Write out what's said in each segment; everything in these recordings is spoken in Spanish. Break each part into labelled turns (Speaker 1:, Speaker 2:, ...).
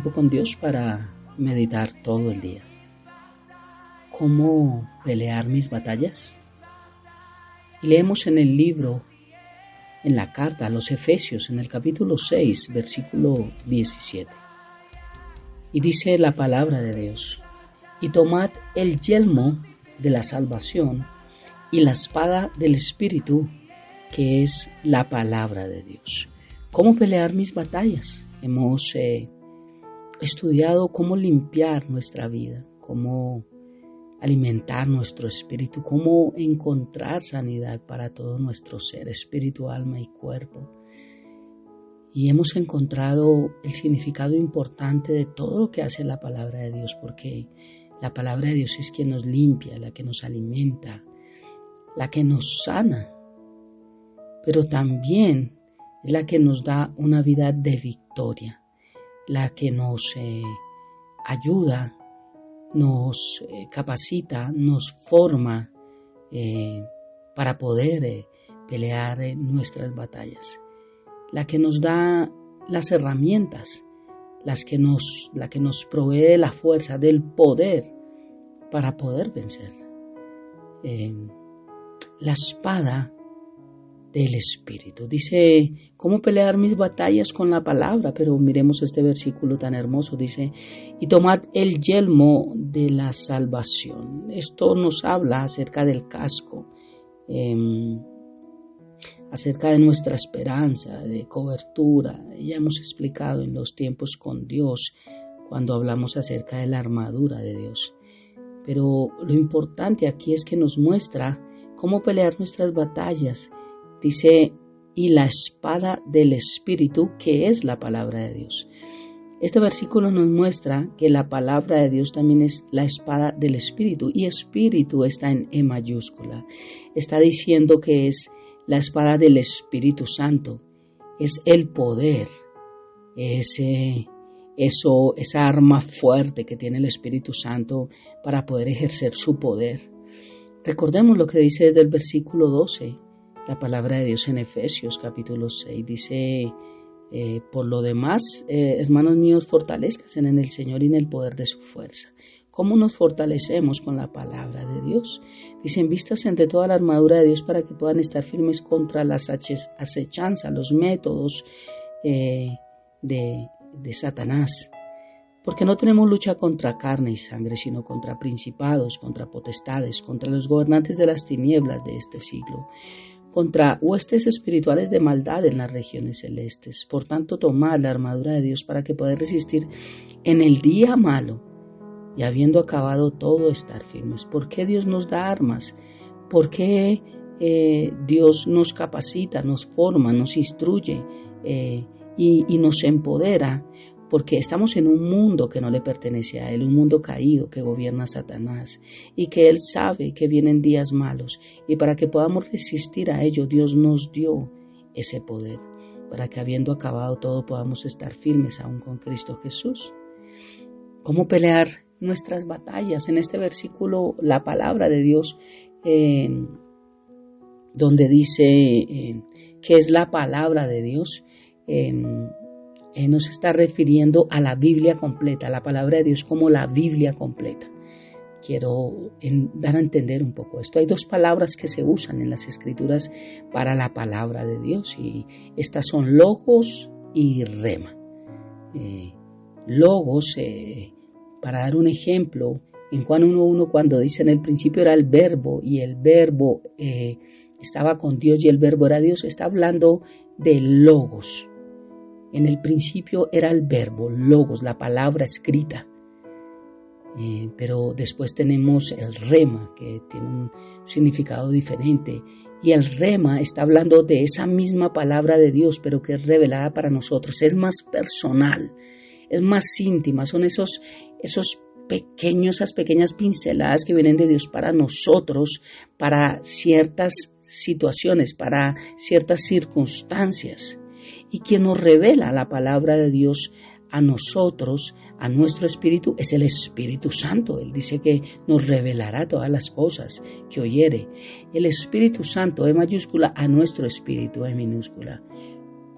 Speaker 1: tiempo con Dios para meditar todo el día. ¿Cómo pelear mis batallas? Y leemos en el libro, en la carta a los Efesios, en el capítulo 6, versículo 17. Y dice la palabra de Dios: y tomad el yelmo de la salvación y la espada del Espíritu, que es la palabra de Dios. ¿Cómo pelear mis batallas? Hemos estudiado cómo limpiar nuestra vida, cómo alimentar nuestro espíritu, cómo encontrar sanidad para todo nuestro ser, espíritu, alma y cuerpo. Y hemos encontrado el significado importante de todo lo que hace la palabra de Dios, porque la palabra de Dios es quien nos limpia, la que nos alimenta, la que nos sana, pero también es la que nos da una vida de victoria, la que nos ayuda, nos capacita, nos forma para poder pelear nuestras batallas, la que nos da las herramientas, la que nos provee la fuerza, del poder para poder vencer. La espada del Espíritu. Dice, ¿cómo pelear mis batallas con la palabra? Pero miremos este versículo tan hermoso. Dice, y tomad el yelmo de la salvación. Esto nos habla acerca del casco, acerca de nuestra esperanza, de cobertura. Ya hemos explicado en los tiempos con Dios, cuando hablamos acerca de la armadura de Dios. Pero lo importante aquí es que nos muestra cómo pelear nuestras batallas. Dice, y la espada del Espíritu, que es la palabra de Dios. Este versículo nos muestra que la palabra de Dios también es la espada del Espíritu, y Espíritu está en E mayúscula. Está diciendo que es la espada del Espíritu Santo, es el poder, esa arma fuerte que tiene el Espíritu Santo para poder ejercer su poder. Recordemos lo que dice desde el versículo 12. La palabra de Dios en Efesios capítulo 6 dice, por lo demás, hermanos míos, fortalezcanse en el Señor y en el poder de su fuerza. ¿Cómo nos fortalecemos? Con la palabra de Dios. Dicen, vístanse ante toda la armadura de Dios para que puedan estar firmes contra las acechanzas, los métodos de Satanás. Porque no tenemos lucha contra carne y sangre, sino contra principados, contra potestades, contra los gobernantes de las tinieblas de este siglo, contra huestes espirituales de maldad en las regiones celestes. Por tanto, tomad la armadura de Dios para que podáis resistir en el día malo y habiendo acabado todo, estar firmes. ¿Por qué Dios nos da armas? ¿Por qué Dios nos capacita, nos forma, nos instruye y nos empodera? Porque estamos en un mundo que no le pertenece a Él, un mundo caído que gobierna Satanás, y que Él sabe que vienen días malos, y para que podamos resistir a ello, Dios nos dio ese poder, para que habiendo acabado todo podamos estar firmes aún con Cristo Jesús. ¿Cómo pelear nuestras batallas? En este versículo, la palabra de Dios, donde dice que es la palabra de Dios, nos está refiriendo a la Biblia completa, a la palabra de Dios como la Biblia completa. Quiero dar a entender un poco esto. Hay dos palabras que se usan en las Escrituras para la palabra de Dios, y estas son logos y rema. Logos, para dar un ejemplo, en Juan 1:1, cuando dice en el principio era el verbo, y el verbo estaba con Dios y el verbo era Dios, está hablando de logos. En el principio era el verbo, logos, la palabra escrita. Pero después tenemos el rema, que tiene un significado diferente. Y el rema está hablando de esa misma palabra de Dios, pero que es revelada para nosotros. Es más personal, es más íntima. Son esas pequeñas pinceladas que vienen de Dios para nosotros, para ciertas situaciones, para ciertas circunstancias. Y quien nos revela la palabra de Dios a nosotros, a nuestro espíritu, es el Espíritu Santo. Él dice que nos revelará todas las cosas que oyere. El Espíritu Santo, E mayúscula, a nuestro espíritu, E minúscula.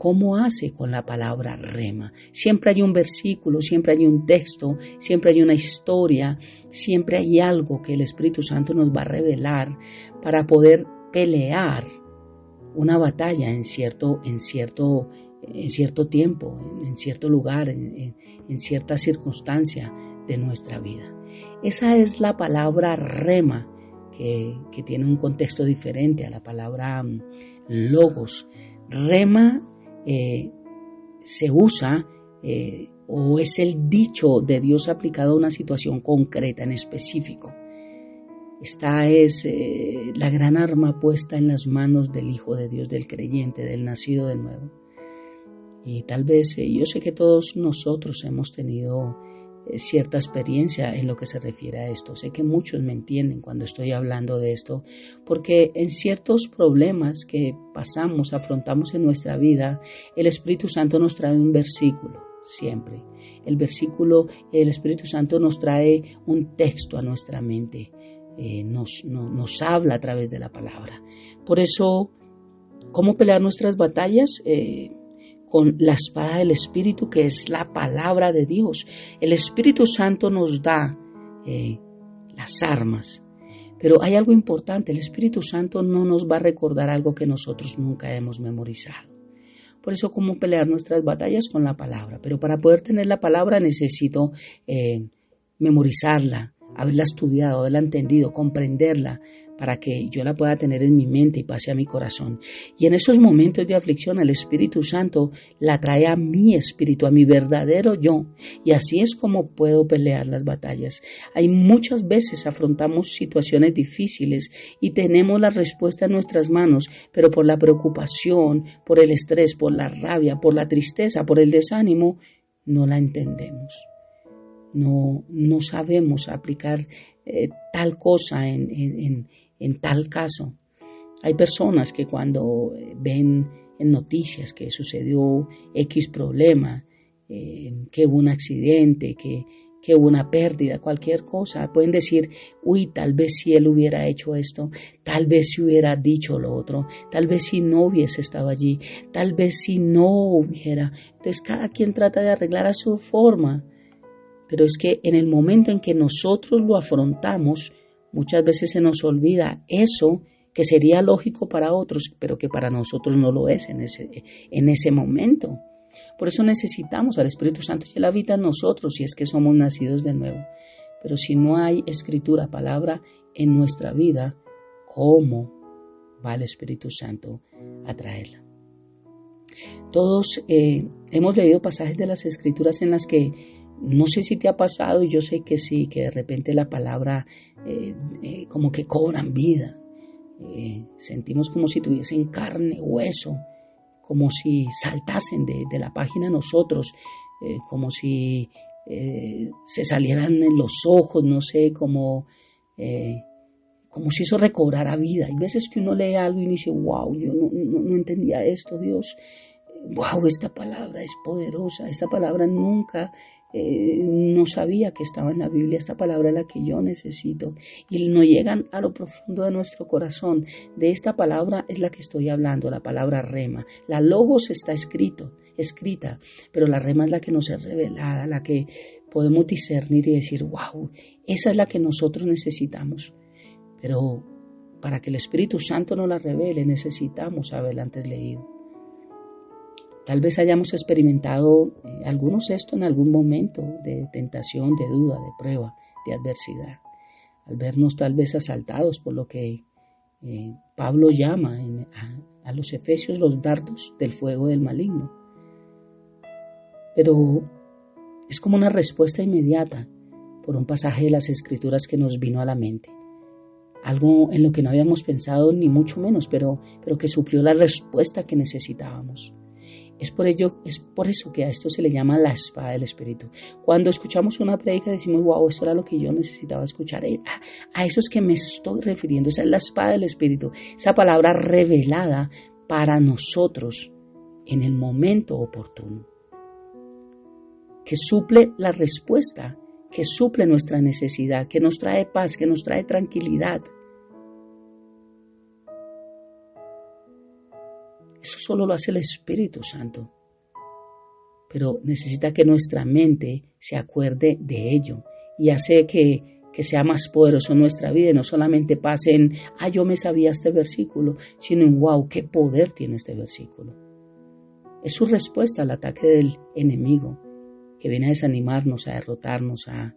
Speaker 1: ¿cómo hace con la palabra rema? Siempre hay un versículo, siempre hay un texto, siempre hay una historia, siempre hay algo que el Espíritu Santo nos va a revelar para poder pelear una batalla en cierto tiempo, en cierto lugar, en cierta circunstancia de nuestra vida. Esa es la palabra rema, que tiene un contexto diferente a la palabra logos. Rema se usa o es el dicho de Dios aplicado a una situación concreta, en específico. Esta es la gran arma puesta en las manos del Hijo de Dios, del creyente, del nacido de nuevo. Y tal vez yo sé que todos nosotros hemos tenido cierta experiencia en lo que se refiere a esto. Sé que muchos me entienden cuando estoy hablando de esto, porque en ciertos problemas que afrontamos en nuestra vida, el Espíritu Santo nos trae un versículo, siempre. El Espíritu Santo nos trae un texto a nuestra mente, nos habla a través de la palabra. Por eso, ¿cómo pelear nuestras batallas? Con la espada del Espíritu, que es la palabra de Dios. El Espíritu Santo nos da las armas, pero hay algo importante: el Espíritu Santo no nos va a recordar algo que nosotros nunca hemos memorizado. Por eso, ¿cómo pelear nuestras batallas? Con la palabra. Pero para poder tener la palabra necesito memorizarla, haberla estudiado, haberla entendido, comprenderla, para que yo la pueda tener en mi mente y pase a mi corazón. Y en esos momentos de aflicción, el Espíritu Santo la trae a mi espíritu, a mi verdadero yo. Y así es como puedo pelear las batallas. Hay muchas veces afrontamos situaciones difíciles y tenemos la respuesta en nuestras manos, pero por la preocupación, por el estrés, por la rabia, por la tristeza, por el desánimo, no la entendemos. No sabemos aplicar tal cosa en tal caso. Hay personas que cuando ven en noticias que sucedió X problema, que hubo un accidente, que hubo una pérdida, cualquier cosa, pueden decir: uy, tal vez si él hubiera hecho esto, tal vez si hubiera dicho lo otro, tal vez si no hubiese estado allí, tal vez si no hubiera. Entonces cada quien trata de arreglar a su forma. Pero es que en el momento en que nosotros lo afrontamos, muchas veces se nos olvida eso que sería lógico para otros, pero que para nosotros no lo es en ese momento. Por eso necesitamos al Espíritu Santo, y Él habita en nosotros si es que somos nacidos de nuevo. Pero si no hay escritura, palabra en nuestra vida, ¿cómo va el Espíritu Santo a traerla? Todos hemos leído pasajes de las Escrituras en las que, no sé si te ha pasado, y yo sé que sí, que de repente la palabra como que cobran vida. Sentimos como si tuviesen carne, hueso, como si saltasen de la página nosotros, como si se salieran en los ojos, no sé, como si eso recobrara vida. Hay veces que uno lee algo y dice: wow, yo no entendía esto, Dios. Wow, esta palabra es poderosa, esta palabra nunca no sabía que estaba en la Biblia, esta palabra es la que yo necesito. Y nos llegan a lo profundo de nuestro corazón. De esta palabra es la que estoy hablando, la palabra rema. La logos está escrita, pero la rema es la que nos es revelada, la que podemos discernir y decir: wow, esa es la que nosotros necesitamos. Pero para que el Espíritu Santo nos la revele, necesitamos haberla antes leído. Tal vez hayamos experimentado algunos esto en algún momento de tentación, de duda, de prueba, de adversidad. Al vernos tal vez asaltados por lo que Pablo llama a los efesios los dardos del fuego del maligno. Pero es como una respuesta inmediata por un pasaje de las Escrituras que nos vino a la mente. Algo en lo que no habíamos pensado ni mucho menos, pero que suplió la respuesta que necesitábamos. Es por eso que a esto se le llama la espada del Espíritu. Cuando escuchamos una prédica decimos: wow, esto era lo que yo necesitaba escuchar. A eso es que me estoy refiriendo. Esa es la espada del Espíritu, esa palabra revelada para nosotros en el momento oportuno, que suple la respuesta, que suple nuestra necesidad, que nos trae paz, que nos trae tranquilidad. Eso solo lo hace el Espíritu Santo. Pero necesita que nuestra mente se acuerde de ello y hace que sea más poderoso en nuestra vida y no solamente pase en, yo me sabía este versículo, sino en, wow, qué poder tiene este versículo. Es su respuesta al ataque del enemigo que viene a desanimarnos, a derrotarnos, a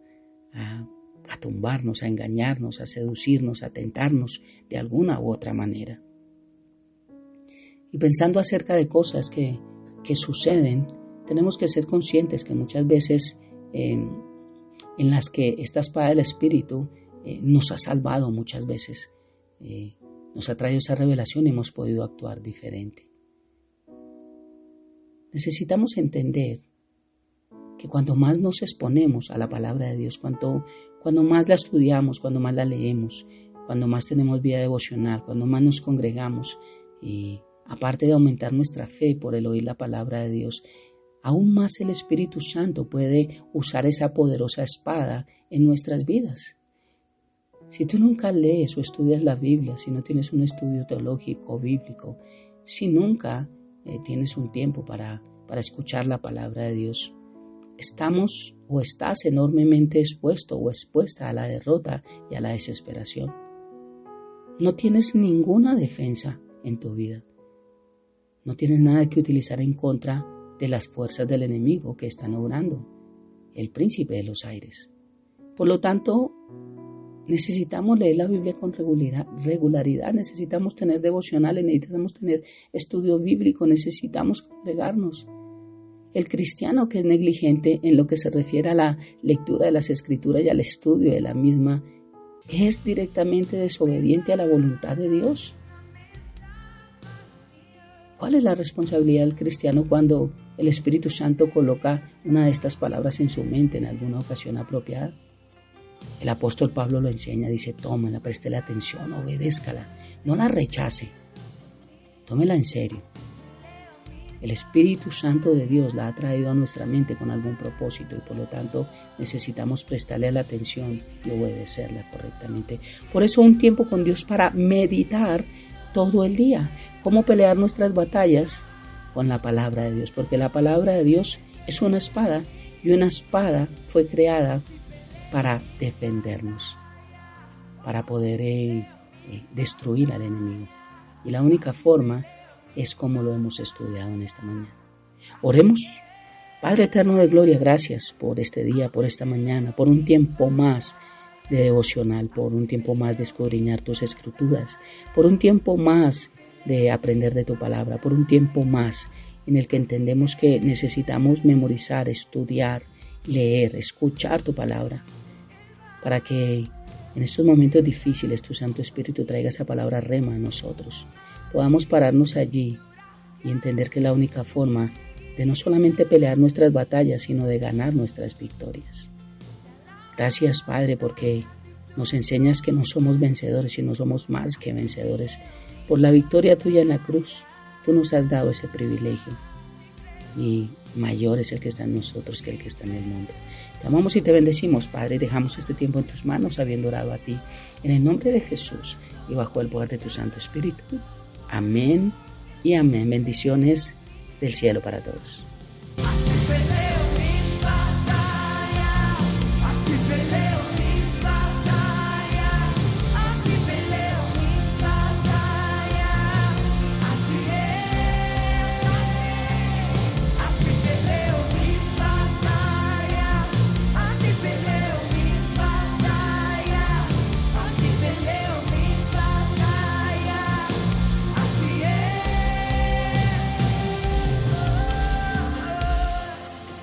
Speaker 1: tumbarnos, a engañarnos, a seducirnos, a tentarnos de alguna u otra manera. Y pensando acerca de cosas que suceden, tenemos que ser conscientes que muchas veces en las que esta espada del Espíritu nos ha salvado muchas veces, nos ha traído esa revelación y hemos podido actuar diferente. Necesitamos entender que cuanto más nos exponemos a la palabra de Dios, cuando más la estudiamos, cuando más la leemos, cuando más tenemos vida devocional, cuando más nos congregamos, y aparte de aumentar nuestra fe por el oír la palabra de Dios, aún más el Espíritu Santo puede usar esa poderosa espada en nuestras vidas. Si tú nunca lees o estudias la Biblia, si no tienes un estudio teológico, bíblico, si nunca tienes un tiempo para escuchar la palabra de Dios, estás enormemente expuesto o expuesta a la derrota y a la desesperación. No tienes ninguna defensa en tu vida. No tienes nada que utilizar en contra de las fuerzas del enemigo que están obrando, el príncipe de los aires. Por lo tanto, necesitamos leer la Biblia con regularidad, necesitamos tener devocionales, necesitamos tener estudio bíblico, necesitamos congregarnos. El cristiano que es negligente en lo que se refiere a la lectura de las Escrituras y al estudio de la misma, es directamente desobediente a la voluntad de Dios. ¿Cuál es la responsabilidad del cristiano cuando el Espíritu Santo coloca una de estas palabras en su mente en alguna ocasión apropiada? El apóstol Pablo lo enseña, dice, tómela, préstele atención, obedézcala, no la rechace, tómela en serio. El Espíritu Santo de Dios la ha traído a nuestra mente con algún propósito y por lo tanto necesitamos prestarle la atención y obedecerla correctamente. Por eso un tiempo con Dios para meditar todo el día. ¿Cómo pelear nuestras batallas? Con la palabra de Dios, porque la palabra de Dios es una espada y una espada fue creada para defendernos, para poder destruir al enemigo. Y la única forma es como lo hemos estudiado en esta mañana. Oremos. Padre eterno de gloria, gracias por este día, por esta mañana, por un tiempo más de devocional, por un tiempo más de escudriñar tus escrituras, por un tiempo más de aprender de tu palabra, por un tiempo más en el que entendemos que necesitamos memorizar, estudiar, leer, escuchar tu palabra, para que en estos momentos difíciles tu Santo Espíritu traiga esa palabra rema a nosotros. Podamos pararnos allí y entender que es la única forma de no solamente pelear nuestras batallas, sino de ganar nuestras victorias. Gracias, Padre, porque nos enseñas que no somos vencedores, sino somos más que vencedores. Por la victoria tuya en la cruz, tú nos has dado ese privilegio. Y mayor es el que está en nosotros que el que está en el mundo. Te amamos y te bendecimos, Padre. Dejamos este tiempo en tus manos, habiendo orado a ti. En el nombre de Jesús y bajo el poder de tu Santo Espíritu. Amén y amén. Bendiciones del cielo para todos.